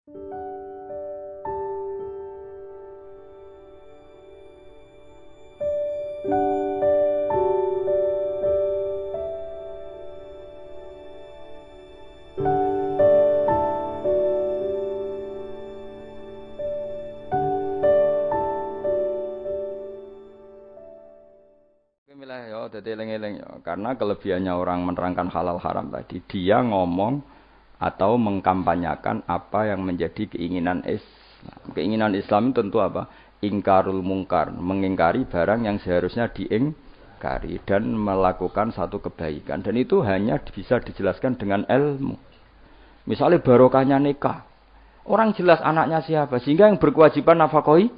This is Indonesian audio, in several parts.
Jadi eleng-eleng ya, karena kelebihannya orang menerangkan halal haram tadi, dia ngomong atau mengkampanyakan apa yang menjadi keinginan Islam. Keinginan Islam tentu apa? Ingkarul mungkar, mengingkari barang yang seharusnya diingkari dan melakukan satu kebaikan. Dan itu hanya bisa dijelaskan dengan ilmu. Misalnya barokahnya nikah, orang jelas anaknya siapa, sehingga yang berkewajiban nafkahi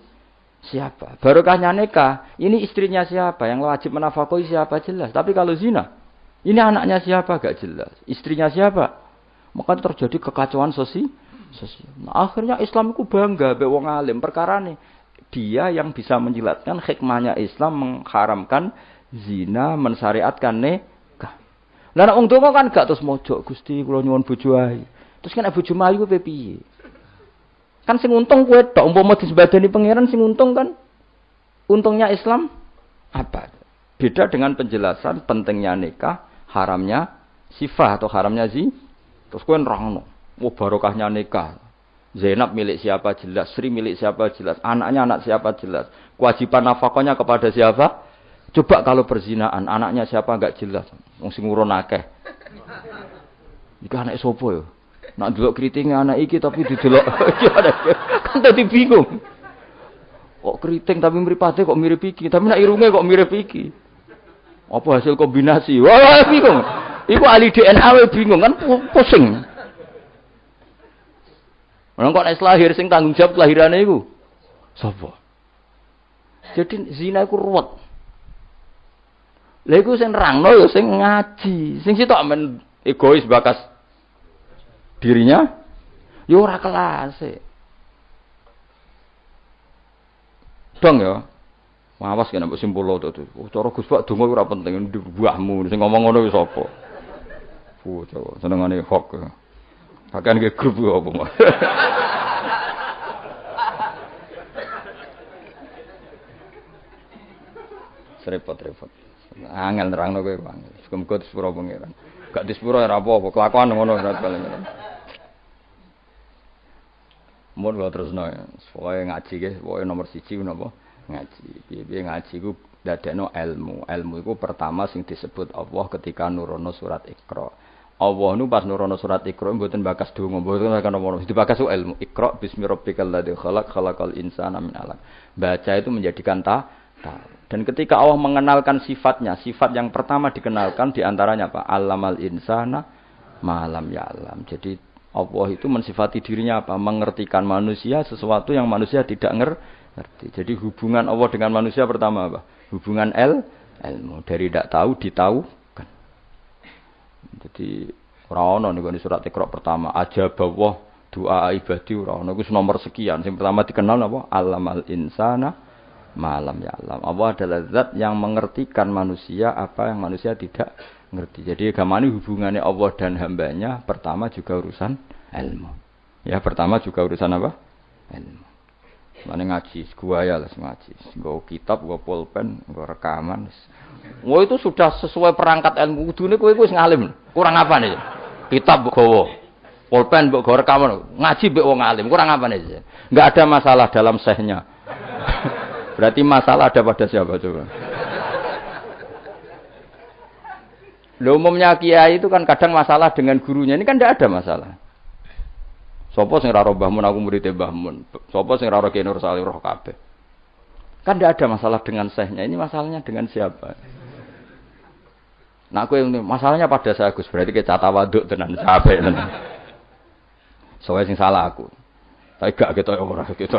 siapa? Barokahnya nikah, ini istrinya siapa? Yang wajib menafkahi siapa? Jelas. Tapi kalau zina, ini anaknya siapa? Gak jelas. Istrinya siapa? Maka terjadi kekacauan sosial. Nah, akhirnya Islam itu bangga be wong alim. Perkara nih, dia yang bisa menjelaskan hikmahnya Islam mengharamkan zina, mensyariatkan nikah. Lah nek wong donga kan gak terus mojok, Gusti kula nyuwun bojo ae. Terus kan bojo ayu kuwi piye? Kan sing untung kowe tok umpama disembadani pangeran sing untung kan. Untungnya Islam apa? Beda dengan penjelasan pentingnya nikah, haramnya sifah atau haramnya terus kowe nerangno. Oh barokahnya nikah. Zainab milik siapa jelas, Sri milik siapa jelas, anaknya anak siapa jelas. Kewajiban nafkahnya kepada siapa? Coba kalau perzinaan, anaknya siapa enggak jelas. Wong sing ngurun akeh. Iki anak sapa ya? Nak delok keriting anak iki tapi didelok kan dadi bingung. Kok keriting tapi mripate kok mirip iki, tapi nak irunge kok mirip iki. Apa hasil kombinasi? Wah, bingung. Iku ahli DNA we bingung kan pusing. Orang kok nek lahir sing tanggung jawab kelahirane iku sapa? Jadi zina iku ruwet. Lha iku sing nerangno ya sing ngaji. Sing sitok men egois bakas dirinya yo ora kelas dong ya. Awas kena mbok simpul to. Cara Gus Pak donga ora penting buahmu sing ngomong ngono wis apa. Bocah senengane hok. Pakane ke grup yo apa. Repot-repot. Angel nerangno kowe angel. Muga-muga disepuro pangeran. Gak disepuro ora apa-apa, kelakuan ngono ora paling. Mun wae terusno ya. Pokoke ngaji nggih, pokoke nomor 1 menapa? Ngaji. Piye-piye ngaji ku dadekno ilmu. Ilmu iku pertama sing disebut Allah ketika nurono surat Iqra. Allah nu pas nurono surat Iqra mboten bakas donga, mboten kan nomor. Dibakas ilmu. Iqra bismi rabbikal ladzi khalaq khalaqal insana min 'alaq. Baca itu menjadikan tahu. Dan ketika Allah mengenalkan sifatnya, sifat yang pertama dikenalkan diantaranya apa? Allamal insana malam ya'lam. Jadi Allah itu mensifati dirinya apa? Mengertikan manusia sesuatu yang manusia tidak ngerti. Jadi hubungan Allah dengan manusia pertama apa? Hubungan ilmu. Dari tidak tahu ditahukan. Jadi ora ono niku surat Iqra pertama aja bawah doa ibadi ora ono. Iku nomor sekian. Yang pertama dikenal apa? Allamal insana malam ya alam. Allah adalah zat yang mengertikan manusia apa yang manusia tidak ngerti. Jadi agama ini hubungannya Allah dan hambanya pertama juga urusan ilmu. Ya pertama juga urusan apa? Ilmu. Mana ngaji, gua ya lah ngaji. Gua kitab, gua pulpen, gua rekaman. Wah itu sudah sesuai perangkat ilmu. Kudune kowe wis ngalim. Kurang apa nih? Kitab gowo. Pulpen mbok gawa rekaman. Ngaji mbek wong alim. Kurang apa nih? Enggak ada masalah dalam sehnya. Berarti masalah ada pada siapa coba? Loh, umumnya kiai itu kan kadang masalah dengan gurunya. Ini kan tidak ada masalah. Sopo sing raro Mbah Mun aku murid Mbah Mun. Sopo sing raro Ki Nur Salih roh kabeh. Kan tidak ada masalah dengan sehnya. Ini masalahnya dengan siapa? Nah aku yang masalahnya pada saya Gus. Berarti kita tawaduk tenan sampai tenan. Soalnya sing salah aku. Tapi gak gitu ora gitu.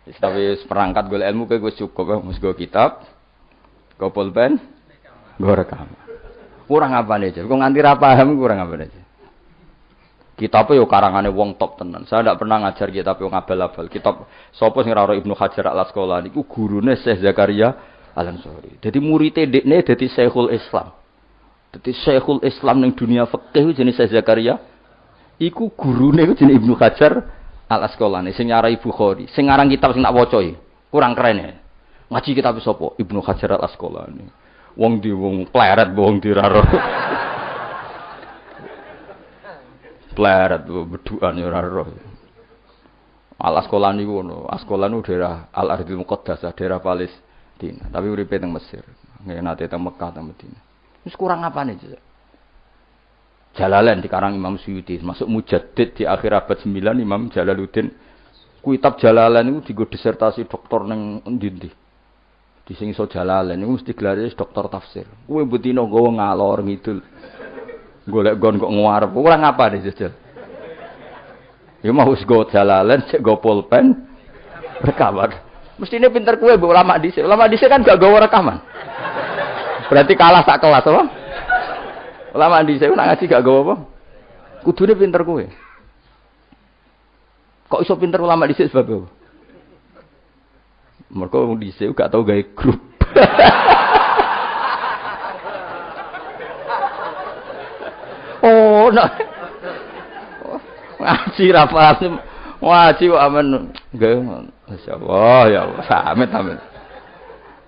Tapi perangkat gue ilmu gue cukup ya, mus gue kitab, gue pulpen, gue rekam. Kurang apa nih? Gue nganti paham kurang apa nih? Kitabnya yo karangannya wong top tenan. Saya tidak pernah ngajar kitab yang abal-abal. Kitab sopo sing raro Ibnu Hajar al Asqalani iku gurune Syekh Zakaria Al-Ansori. Jadi muridé dekne dadi Syekhul Islam. Dadi Syekhul Islam ning dunia fikih jenenge Syekh Zakaria Iku gurune iku jenenge Ibnu Hajar Al-Asqalani sing nyarai Bukhari. Sing ngarang kitab sing tak waca iki. Kurang keren ya. Ngaji kitab sapa? Ibnu Hajar Al-Asqalani. Wong di wong pleret wong diraro. Pleret bedukan ya ora roh. Al-Asqalani ku ngono. Asqalani daerah Al-Ardhil Muqaddasah, daerah Palestina. Tapi uripe teng Mesir. Nggih nate teng Mekah teng Madinah. Wis kurang apane jek. Jalalain dikarang Imam Suyuti, masuk mujaddid di akhir abad 9 Imam Jalaluddin. Kitab Jalalain itu digo disertasi doktor ning endi-endi. Di sing iso Jalalain iku mesti gelare doktor tafsir. Kowe mbutino nggawa ngalor ngidul. Golek gon kok ngarep. Kurang apa nih jajal. Ya mau wis go Jalalain, cek go pulpen rekaman. Mestine pinter kowe mbok ulama dhisik. Ulama dhisik kan gak gawa rekaman. Berarti kalah sak kelas apa? Ulama di saya nak ngaji gak gawa apa? Kudune pinter kowe. Kok iso pinter ulama di sebab apa? Mergo di saya gak tau gawe grup. Oh, nah. Ngaji ra paham. Ngaji kok amen gawe masyaallah ya Allah, samit amin.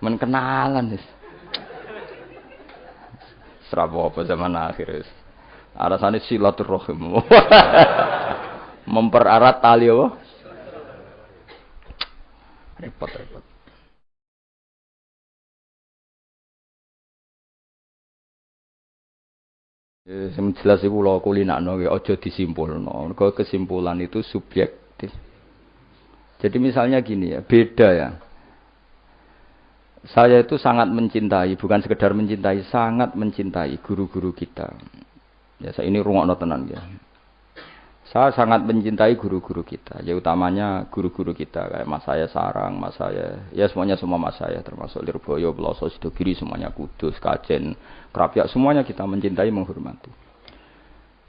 Men kenalan wis. Serapa apa zaman akhir. Alasannya silaturahim. Mempererat tali apa? Repot. Sing jelas iku kula kulinakno aja disimpulno. Mergo kesimpulan itu subjektif. Jadi misalnya gini ya, beda ya. Saya itu sangat mencintai, bukan sekedar mencintai, sangat mencintai guru-guru kita. Ya, saya ini rungokno tenan ya. Saya sangat mencintai guru-guru kita, ya utamanya guru-guru kita kayak Mas saya Sarang, Mas saya, ya semuanya semua Mas saya termasuk Lirboyo, Bloso, Sidogiri, semuanya Kudus, Kajen, Krapyak, semuanya kita mencintai, menghormati.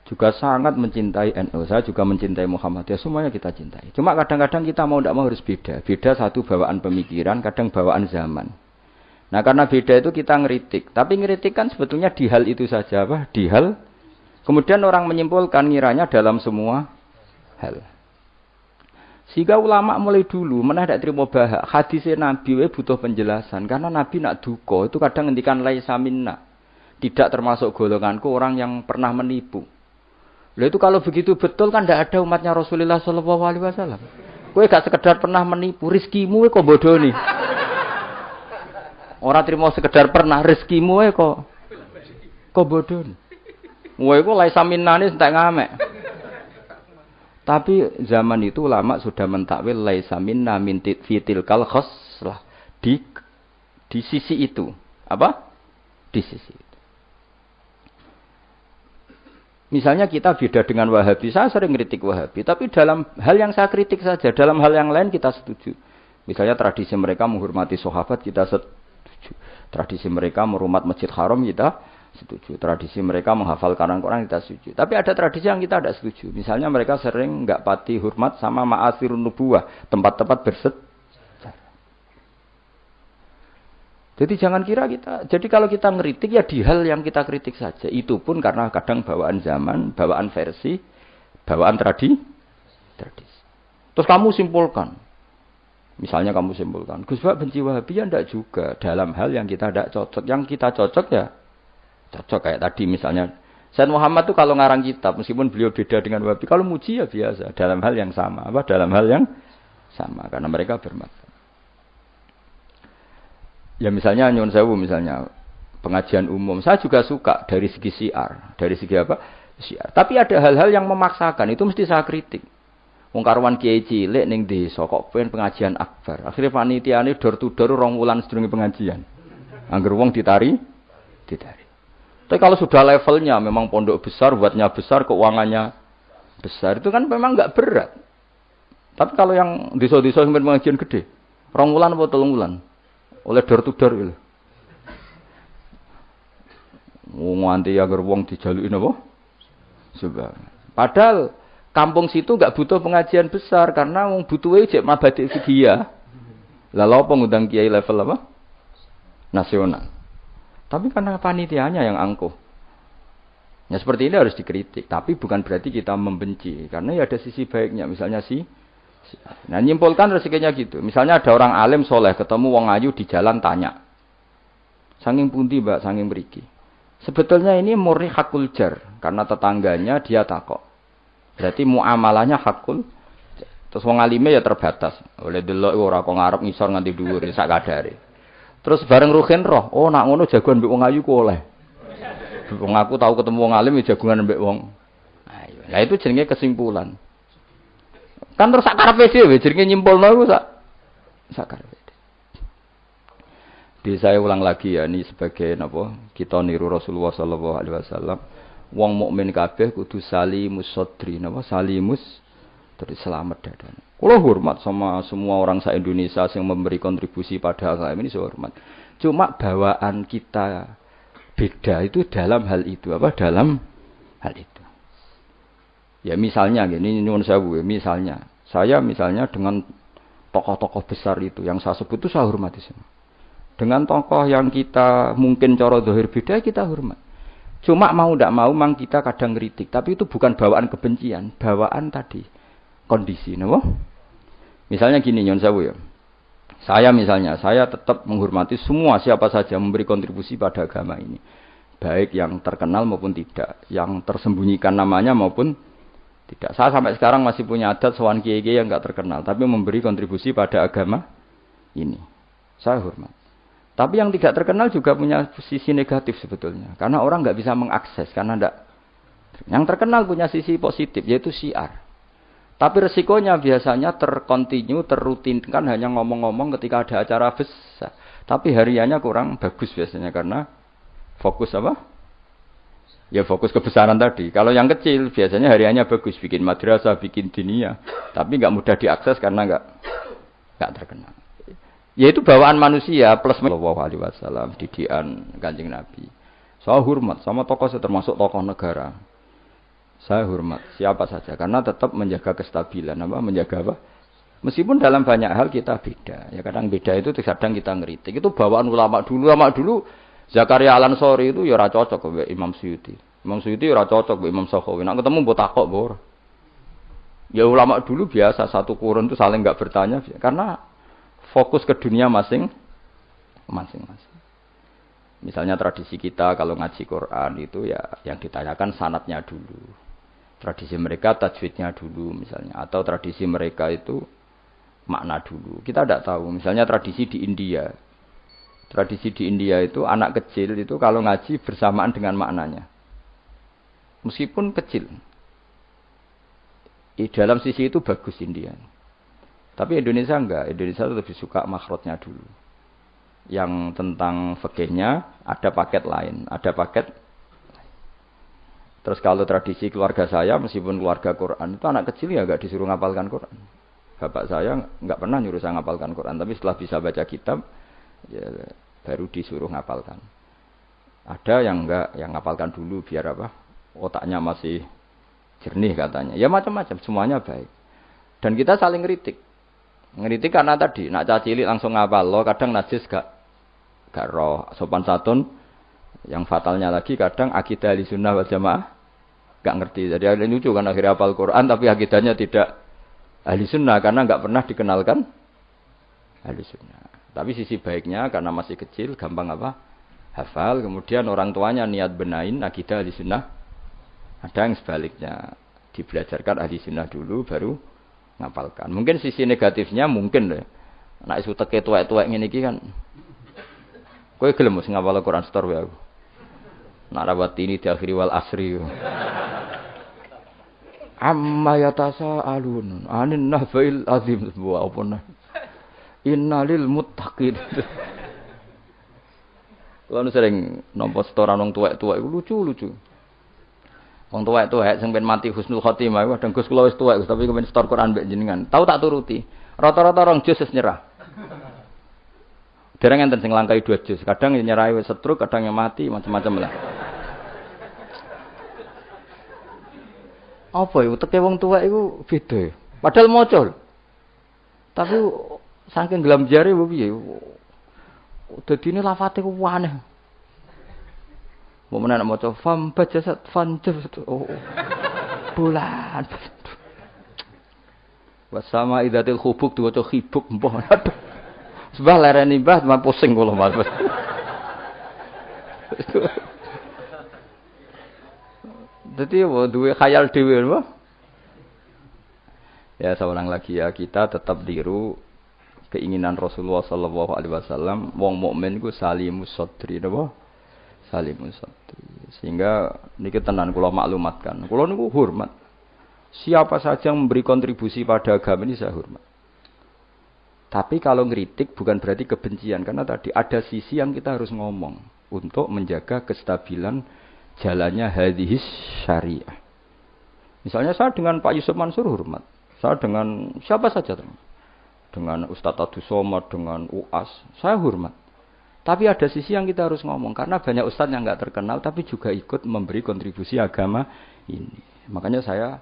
Juga sangat mencintai NU, saya juga mencintai Muhammadiyah, semuanya kita cintai. Cuma kadang-kadang kita mau tidak mau harus beda. Beda satu bawaan pemikiran, kadang bawaan zaman. Nah karena beda itu kita ngeritik. Tapi ngeritik kan sebetulnya di hal itu saja, apa? Di hal. Kemudian orang menyimpulkan ngiranya dalam semua hal. Sehingga ulama mulai dulu mana tidak terima bahak. Hadisnya Nabi butuh penjelasan. Karena Nabi nak duko itu kadang ngendikan laisa minna. Tidak termasuk golonganku orang yang pernah menipu. Lah itu kalau begitu betul kan tidak ada umatnya Rasulullah sallallahu alaihi wasallam. Kowe gak sekedar pernah menipu, rezekimu kok bodoni. Ora trimo sekedar pernah rezekimu kok bodoni. Kowe iku laisa minnane entek ngamek. Tapi zaman itu ulama sudah mentakwil laisa minna min fitil kal khoslah di sisi itu. Apa? Di sisi itu. Misalnya kita beda dengan Wahabi, saya sering kritik Wahabi, tapi dalam hal yang saya kritik saja, dalam hal yang lain kita setuju. Misalnya tradisi mereka menghormati sahabat, kita setuju. Tradisi mereka merumat Masjid Haram, kita setuju. Tradisi mereka menghafal Quran, kita setuju. Tapi ada tradisi yang kita tidak setuju. Misalnya mereka sering nggak pati hormat sama ma'asirun nubuwah, tempat-tempat bersejarah. Jadi jangan kira kita, jadi kalau kita ngeritik ya di hal yang kita kritik saja. Itu pun karena kadang bawaan zaman, bawaan versi, bawaan tradisi. Terus kamu simpulkan. Misalnya kamu simpulkan, Gus Bak benci Wahabi ya enggak juga. Dalam hal yang kita tidak cocok. Yang kita cocok ya cocok. Kayak tadi misalnya, Sayyid Muhammad tuh kalau ngarang kitab, meskipun beliau beda dengan Wahabi, kalau muji ya biasa. Dalam hal yang sama. Apa? Dalam hal yang sama. Karena mereka bermanfaat. Ya misalnya nyuwun sewu misalnya pengajian umum, saya juga suka dari segi syiar, dari segi apa? Syiar. Tapi ada hal-hal yang memaksakan, itu mesti saya kritik. Wong karuan kiai cilik ning desa kok pengen pengajian akbar. Akhirnya panitiane door to door 2 wulan sedurunge pengajian. Angger wong ditari. Tapi kalau sudah levelnya memang pondok besar, buatnya besar, keuangannya besar, itu kan memang enggak berat. Tapi kalau yang desa-desa yang pengajian gede, 2 wulan apa 3 wulan? Oleh door to door gitu. Nganti agar wong dijaluki napa? Sebab. Padahal kampung situ enggak butuh pengajian besar karena wong butuhe cek mabadi fikih. Lah lha apa ngundang kiai level apa? Nasional. Tapi karena panitianya yang angkuh. Ya seperti ini harus dikritik, tapi bukan berarti kita membenci, karena ya ada sisi baiknya. Misalnya nah nyimpulkan resikonya gitu. Misalnya ada orang alim soleh ketemu wong ayu di jalan tanya, saking pundi mbak, saking beriki. Sebetulnya ini murni hakul jar, karena tetangganya dia takok. Berarti muamalahnya hakul. Terus wong alime ya terbatas. Oleh delok ora kok ngarep ngisor nganti dhuwur sak kadare. Terus bareng ruhin roh, oh nak ngono jagoan mbek wong ayu ku oleh. Wong aku tahu ketemu wong alim ya jagungan mbek wong. Ayo. Lah itu jenenge kesimpulan. Kan terus sak karepe dhewe jenenge nyimpulno iku sak karepe. Di saya ulang lagi ya, ini sebagai napa? Kita niru Rasulullah sallallahu alaihi wasallam. Wong mukmin kabeh kudu salimus sadri, napa? Salimus dari selamat dadane. Kula hormat sama semua orang se-Indonesia yang memberi kontribusi pada agama ini, saya hormat. Cuma bawaan kita beda itu dalam hal itu, apa? Dalam hal itu. Ya misalnya gini, nyuwun sewu, misalnya saya dengan tokoh-tokoh besar itu yang saya sebut itu saya hormati semua. Dengan tokoh yang kita mungkin cara zahir beda kita hormat. Cuma mau tidak mau memang kita kadang kritik, tapi itu bukan bawaan kebencian, bawaan tadi kondisi, napa? Misalnya gini nyuwun sewu ya. Saya tetap menghormati semua siapa saja memberi kontribusi pada agama ini. Baik yang terkenal maupun tidak, yang tersembunyikan namanya maupun tidak. Saya sampai sekarang masih punya adat sowan kiai-kiai yang enggak terkenal, tapi memberi kontribusi pada agama ini. Saya hormat. Tapi yang tidak terkenal juga punya sisi negatif sebetulnya. Karena orang enggak bisa mengakses, karena enggak. Yang terkenal punya sisi positif, yaitu syiar. Tapi resikonya biasanya terkontinu, terrutinkan hanya ngomong-ngomong ketika ada acara besar. Tapi hariannya kurang bagus biasanya karena fokus apa? Ya fokus kebesaran tadi. Kalau yang kecil biasanya hariannya bagus, bikin madrasah, bikin diniyah, tapi nggak mudah diakses karena nggak terkenal. Yaitu bawaan manusia plus Sallallahu Alaihi Wasallam, didikan Kanjeng Nabi. Saya hormat sama tokoh termasuk tokoh negara. Saya hormat siapa saja karena tetap menjaga kestabilan, menjaga apa? Meskipun dalam banyak hal kita beda. Ya kadang beda itu kadang kita ngeritik. Itu bawaan ulama dulu Zakaria Al-Ansori itu ya ora cocok mbek Imam Suyuti. Imam Suyuti ora cocok mbek Imam Sakhawi. Nek ketemu mbok takok mbok. Ya ulama dulu biasa satu kurun itu saling enggak bertanya karena fokus ke dunia masing-masing. Misalnya tradisi kita kalau ngaji Quran itu ya yang ditanyakan sanadnya dulu. Tradisi mereka tajwidnya dulu misalnya. Atau tradisi mereka itu makna dulu. Kita tidak tahu. Misalnya tradisi di India. Tradisi di India itu anak kecil itu kalau ngaji bersamaan dengan maknanya. Meskipun kecil. Dalam sisi itu bagus India. Tapi Indonesia enggak. Indonesia itu lebih suka makhrajnya dulu. Yang tentang fikihnya ada paket lain. Ada paket. Terus kalau tradisi keluarga saya, meskipun keluarga Quran, itu anak kecil ya nggak disuruh ngapalkan Quran. Bapak saya nggak pernah nyuruh saya ngapalkan Quran, tapi setelah bisa baca kitab, ya baru disuruh ngapalkan. Ada yang nggak, yang ngapalkan dulu biar apa? Otaknya masih jernih katanya. Ya macam-macam, semuanya baik. Dan kita saling ngeritik. Ngeritik karena tadi, nak cacilik langsung ngapal, lo kadang najis gak roh, sopan santun. Yang fatalnya lagi kadang akidah Ahlussunnah wal Jamaah enggak ngerti. Jadi ada lucu kan akhirnya hafal Quran tapi akidahnya tidak Ahlussunnah karena enggak pernah dikenalkan Ahlussunnah. Tapi sisi baiknya karena masih kecil gampang apa? Hafal, kemudian orang tuanya niat benahin akidah Ahlussunnah. Ada yang sebaliknya dibelajarkan Ahlussunnah dulu baru ngapalkan. Mungkin sisi negatifnya mungkin deh. Nek isu teke tuwek-tuwek ngene iki kan. Kowe gelem mesti ngapal Quran setor wae aku. Narawat ini di akhiri wal asri. Amma yatasa alun. Anin nahbail azim sebuah apa nah. Innalil muttaqin. Kalau sering nampa setoran wong tuwek-tuwek lucu-lucu. Wong tuwek-tuwek sing ben mati husnul khotimah kadang Gus kula wis tuwek tapi kepen setor Quran mbek jenengan. Tahu tak turuti. Rata-rata rong juz wis nyerah. Dereng enten sing langkai 2 juz. Kadang nyerahi wis setruk, kadang yang mati macam-macam lah. Apa ya teke wong tuwek iku beda. Padahal maca. Tapi saking gelam jare piye? Dadine lafate ku aneh. Mau menak maca fam bajasat fanjasat. Oh. Bulan. Wasama idatil khubuk diwaca khibuk mbah. Aduh. Sebab lereni mbah mah pusing kula Mas. Dadi duwe khayal dhewe napa? Ya seorang lagi ya, kita tetap diru keinginan Rasulullah sallallahu alaihi wasallam wong mukmin ku salimus sadri napa? Salimus sadri. Sehingga niki tenan kula maklumatkan. Kula niku hormat. Siapa saja yang memberi kontribusi pada agama ini saya hormat. Tapi kalau ngeritik bukan berarti kebencian karena tadi ada sisi yang kita harus ngomong untuk menjaga kestabilan jalannya hadhis syariah. Misalnya saya dengan Pak Yusuf Mansur hormat. Saya dengan siapa saja teman. Dengan Ustadz Abdus Somad, dengan UAS, saya hormat. Tapi ada sisi yang kita harus ngomong karena banyak ustadz yang enggak terkenal tapi juga ikut memberi kontribusi agama ini. Makanya saya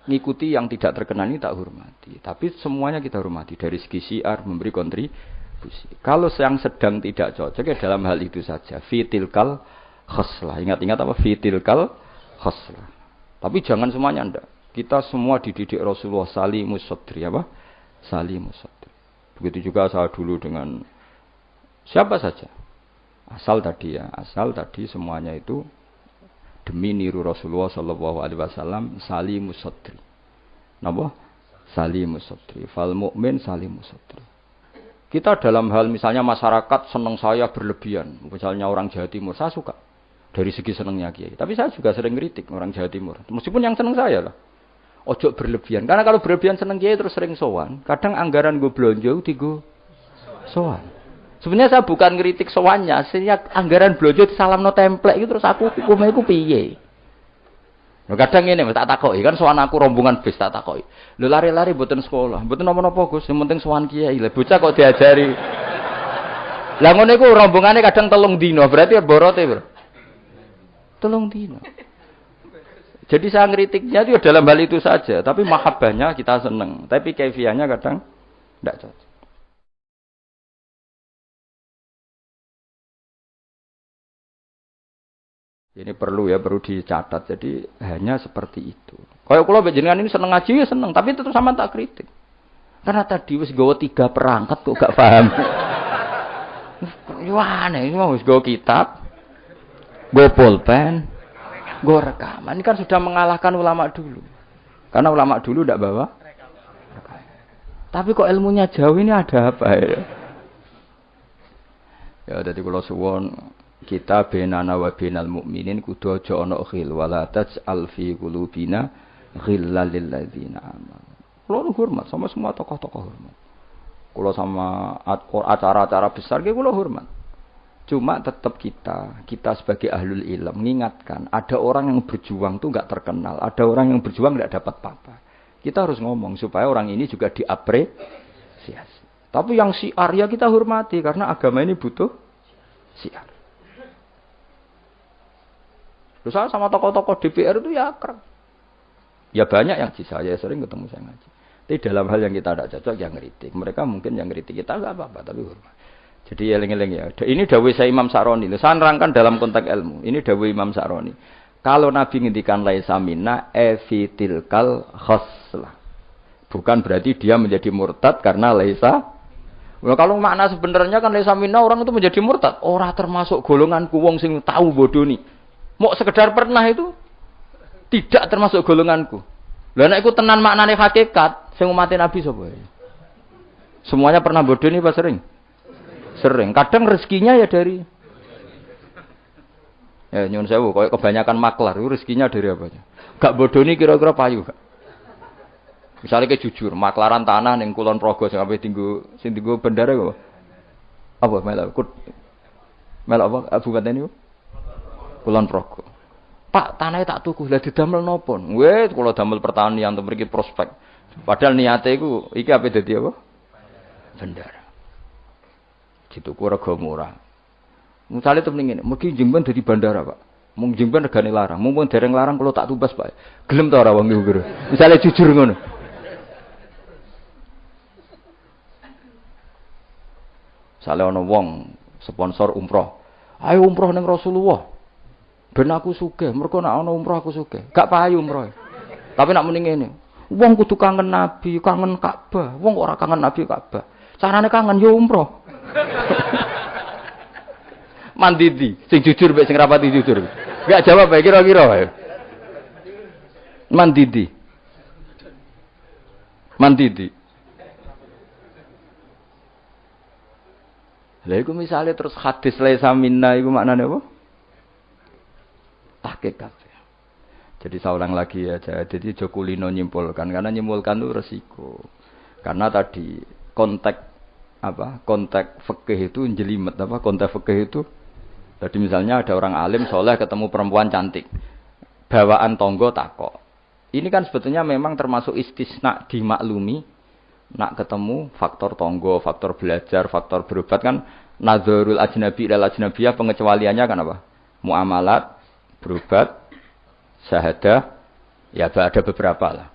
ngikuti yang tidak terkenal ini tak hormati. Tapi semuanya kita hormati dari segi syiar memberi kontribusi. Kalau yang sedang tidak cocok ya dalam hal itu saja. Fitilkal khoslah. Ingat-ingat apa? Fitilkal khoslah. Tapi jangan semuanya ndak. Kita semua dididik Rasulullah salimus sadri apa? Salimus sadri. Begitu juga saya dulu dengan siapa saja. Asal tadi semuanya itu demi niru Rasulullah sallallahu alaihi wasallam salimus sadri. Napa? Salimus sadri. Fal mukmin salimus sadri. Kita dalam hal misalnya masyarakat senang saya berlebihan. Misalnya orang Jawa Timur, saya suka dari segi senangnya Kiai. Tapi saya juga sering kritik orang Jawa Timur. Meskipun yang senang saya lah. Ojo berlebihan. Karena kalau berlebihan senang Kiai terus sering sowan. Kadang anggaran gue belanja digo sowan. Sebenarnya saya bukan ngeritik sowannya, sehingga anggaran belanja disalamno template itu terus aku hukumnya iku piye. Lho kadang ngene tak takoki kan sowan aku rombongan bis tak takoki. Lho lari-lari mboten sekolah, mboten napa-napa Gus, sing penting sowan kiai. Lah bocah kok diajari. Lah ngono iku rombongane kadang 3 dina, berarti borote, Bro. 3 dina. Jadi saya ngeritiknya itu dalam hal itu saja, tapi mahabbahnya kita seneng, tapi kaifiahnya kadang ndak cocok. Ini perlu dicatat. Jadi hanya seperti itu. Kalau kula jenengan ini seneng ngaji ya seneng, tapi tetap sama tak kritik. Karena tadi wis gawa 3 perangkat kok gak paham. Wah, ini wis gawa kitab, gawa pulpen, gawa rekaman. Ini kan sudah mengalahkan ulama dulu. Karena ulama dulu ndak bawa rekaman. Tapi kok ilmunya jauh ini ada apa ya? Ya dadi kula suwun kita benana wa benal mukminin kudu aja ana khil wala taj'al fi qulubina ghillal lil ladzina amanu. Kulo hormat sama semua tokoh-tokoh hormat. Kulo sama acara-acara besar ge kulo hormat. Cuma tetap kita sebagai ahlul ilm mengingatkan ada orang yang berjuang tuh enggak terkenal, ada orang yang berjuang enggak dapat apa-apa. Kita harus ngomong supaya orang ini juga diapresiasi. Tapi yang syiar ya kita hormati karena agama ini butuh syiar. Terus saya sama tokoh-tokoh DPR itu ya akrab. Ya banyak yang saya sering ketemu saya ngaji. Tapi dalam hal yang kita tidak cocok yang ngeritik. Mereka mungkin yang ngeritik kita enggak apa-apa tapi hormat. Jadi eling-eling ya. Ini dawuh saya Imam Sa'roni. Saya nerangkan dalam konteks ilmu. Ini dawuh Imam Sa'roni. Kalau Nabi ngendikan laisa minna efitilkal khoslah. Bukan berarti dia menjadi murtad karena laisa. Nah, kalau makna sebenarnya kan laisa minna orang itu menjadi murtad. Ora termasuk golonganku wong sing tahu bodoni. Mau sekedar pernah itu tidak termasuk golonganku. Lah nek iku tenan maknane hakikat, sing umat Nabi sapa? Semuanya pernah bodoh nih Pak sering? Sering. Kadang rezekinya ya dari ya nyun sewu koyo kebanyakan maklar itu rezekinya dari apa aja. Gak bodoh nih kira-kira payu gak? Misalnya kayak jujur, maklaran tanah ning Kulon Progo sing ape sing tinggo bendara kok. Apa melok apa Abu Baten niku? Kulon Progo. Pak, tanahnya tak tuku, lah didamel napa? Weh, kula damel pertanian untuk mriki prospek. Padahal niate iku iki ape dadi apa? Bendara. Dituku rega murah. Misale temen ngene, mugi jengben dadi bandara, Pak. Mung jengben regane larang, mumpun dereng larang kula tak tumbas, Pak. Gelem ta ora wong iku, Guru? Misale jujur ngono. Misale ana wong sponsor umroh. Ayo umroh ning Rasulullah. Ben aku sugih, mergo nek ana umroh aku sugih. Gak payu umroh. Tapi nek muni ngene, wong kudu kangen Nabi, kangen Ka'bah. Wong kok ora kangen Nabi Ka'bah. Carane kangen yo umroh. Mandidi, sing jujur mek sing rapati jujur. Gak jawab bae kira-kira wae. Mandidi. Lah iku misale terus hadis laisa minna iku maknane apa? Tahqiq kabeh. Jadi saya ulang lagi ya, jadi Jokulino nyimpulkan karena nyimpulkan itu resiko. Karena tadi konteks fikih itu jelimet konteks fikih itu. Jadi misalnya ada orang alim soleh ketemu perempuan cantik, bawaan tonggo takok. Ini kan sebetulnya memang termasuk istisna dimaklumi. Nak ketemu faktor tonggo, faktor belajar, faktor berobat kan nazarul ajnabi ilal ajnabiyah pengecualiannya kan apa? Muamalat, berobat, syahadah, ya ada beberapa lah.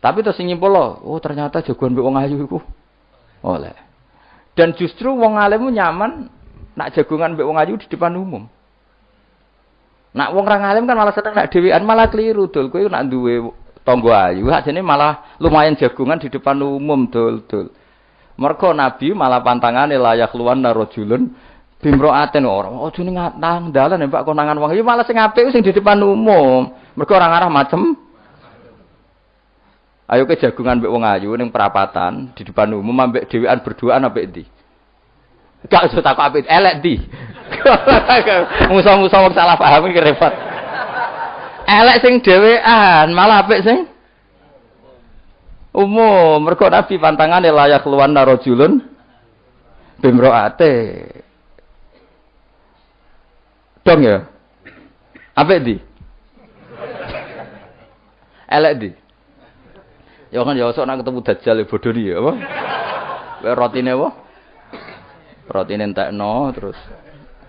Tapi terus nyimpul loh, oh ternyata jagoan mbek wong ayu iku oleh. Dan justru wong alim nyaman nak jagongan mbek wong ayu di depan umum. Nak wong ra alim kan malah seneng nak dhewean malah keliru dul. Kowe nak duwe tangga ayu, ajene malah lumayan jagongan di depan umum dul. Mergo Nabi malah pantangane layak luwan narojulun bimroaten ora. Ojo ning nang dalan Mbak konangan wong iki malah sing apik sing di depan umum. Mergo orang arah macem. Ayo ke jagongan mbek wong ayu ning perapatan di depan umum ambek dhewean berduaan ambek ndi? Gak usah takok apik elek ndi. Musa-musa wong salah paham iki repot. Elek sing dhewean, malah apik sing umum. Mergo Nabi pantangane layak luwan narojulun bimroate. Dong ya. Apik ndi? Elek ndi? Ya kan ya sok nak ketemu dajjal bodoh ni ya apa? Rotine apa? Rotine entekno terus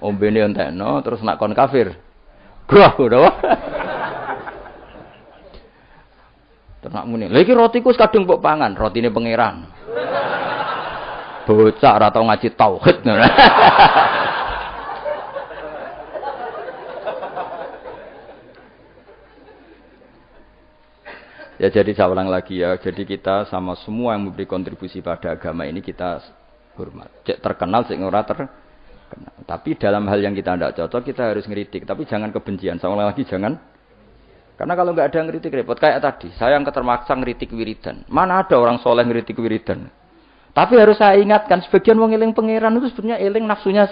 ombene entekno terus nak kon kafir. Grah ngono. Terus nak muni, "Lha iki rotiku wis kadung mbok pangan, rotine pangeran." Bocah ora tau ngaji tauhid. Ya jadi saya ulang lagi ya, jadi kita sama semua yang memberi kontribusi pada agama ini kita hormat. Cek terkenal, cek ora terkenal. Tapi dalam hal yang kita tidak cocok kita harus ngeritik. Tapi jangan kebencian. Saya ulang lagi jangan. Karena kalau nggak ada ngeritik repot. Kayak tadi, saya yang ketermaksa ngeritik wiridan. Mana ada orang soleh ngeritik wiridan? Tapi harus saya ingatkan, sebagian wong eling pangeran itu sebenarnya eling nafsunya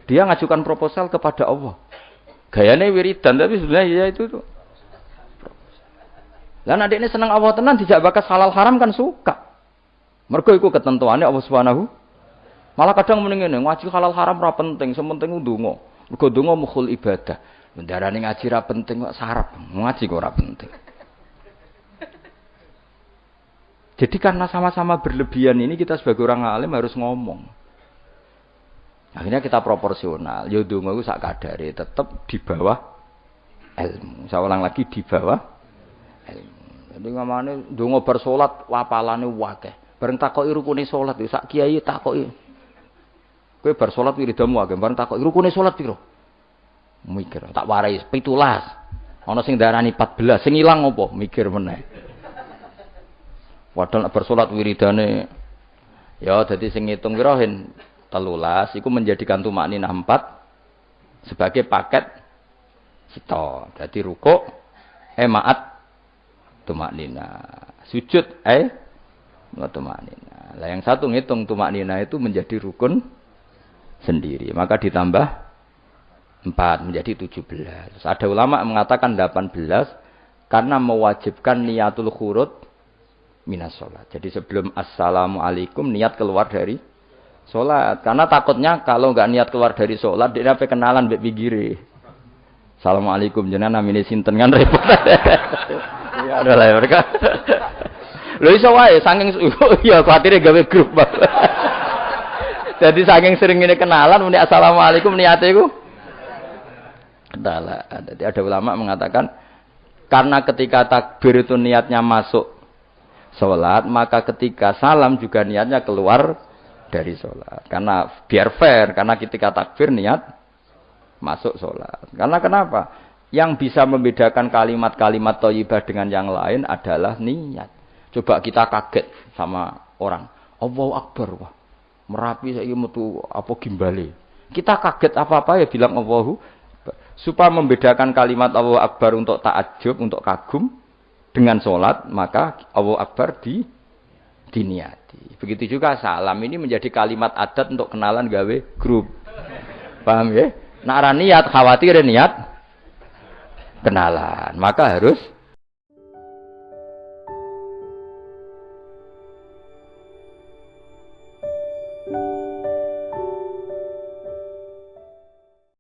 Dia ngajukan proposal kepada Allah. Gayanya wiridan, tapi sebenarnya ya itu tuh. Lan adik ini senang Allah tenan dijak bakas halal haram kan suka. Mergo iku ketentuannya Allah Subhanahu. Malah kadang mending ngene, ngaji halal haram ora penting, sementing ndonga. Mergo ndonga mukhul ibadah. Ndarane ngaji ra penting kok sarap, ngaji kok ora penting. Jadi karena sama-sama berlebihan ini kita sebagai orang alim harus ngomong. Akhirnya kita proporsional. Ya ndonga iku sak kadare tetep di bawah ilmu. Saya ulang lagi di bawah ilmu. Jadi ngamane ndonga bar salat wapalane akeh. Bareng takoki rukune salat sak kiai takoki. Kowe bar salat wiridamu akeh, bareng takoki rukune salat piro? Mikir, tak warai 17. Ana sing darani 14, sing ilang apa? Mikir meneh. Padahal bar salat wiridane ya dadi sing ngitung piro 13 iku menjadikan tumakninah 4 sebagai paket sito. Dadi rukuk maat tumaknina, sujud tumaknina. Lah yang satu ngitung tumaknina itu menjadi rukun sendiri, maka ditambah 4 menjadi 17. Terus ada ulama mengatakan 18 karena mewajibkan niatul khurud minas sholat. Jadi sebelum assalamualaikum niat keluar dari sholat. Karena takutnya kalau nggak niat keluar dari sholat dia sampai kenalan mbek pinggire. Assalamualaikum jenengan namine sinten kan repot. Ya ada lah mereka. Lho iso wae saking ya kuatire gawe grup. Jadi saking sering ini kenalan muni assalamualaikum niate iku kendala. Jadi ada ulama mengatakan karena ketika takbir itu niatnya masuk salat, maka ketika salam juga niatnya keluar dari salat. Karena biar fair, karena ketika takbir niat masuk sholat. Karena kenapa? Yang bisa membedakan kalimat-kalimat thayyibah dengan yang lain adalah niat. Coba kita kaget sama orang. Allahu Akbar. Wah, Merapi saya metu apa gimbale. Kita kaget apa-apa ya bilang Allahu Akbar. Supaya membedakan kalimat Allahu Akbar untuk ta'ajub, untuk kagum dengan sholat, maka Allahu Akbar diniati. Begitu juga salam ini menjadi kalimat adat untuk kenalan gawe grup. Paham ya? Nak niat khawatir niat kenalan, maka harus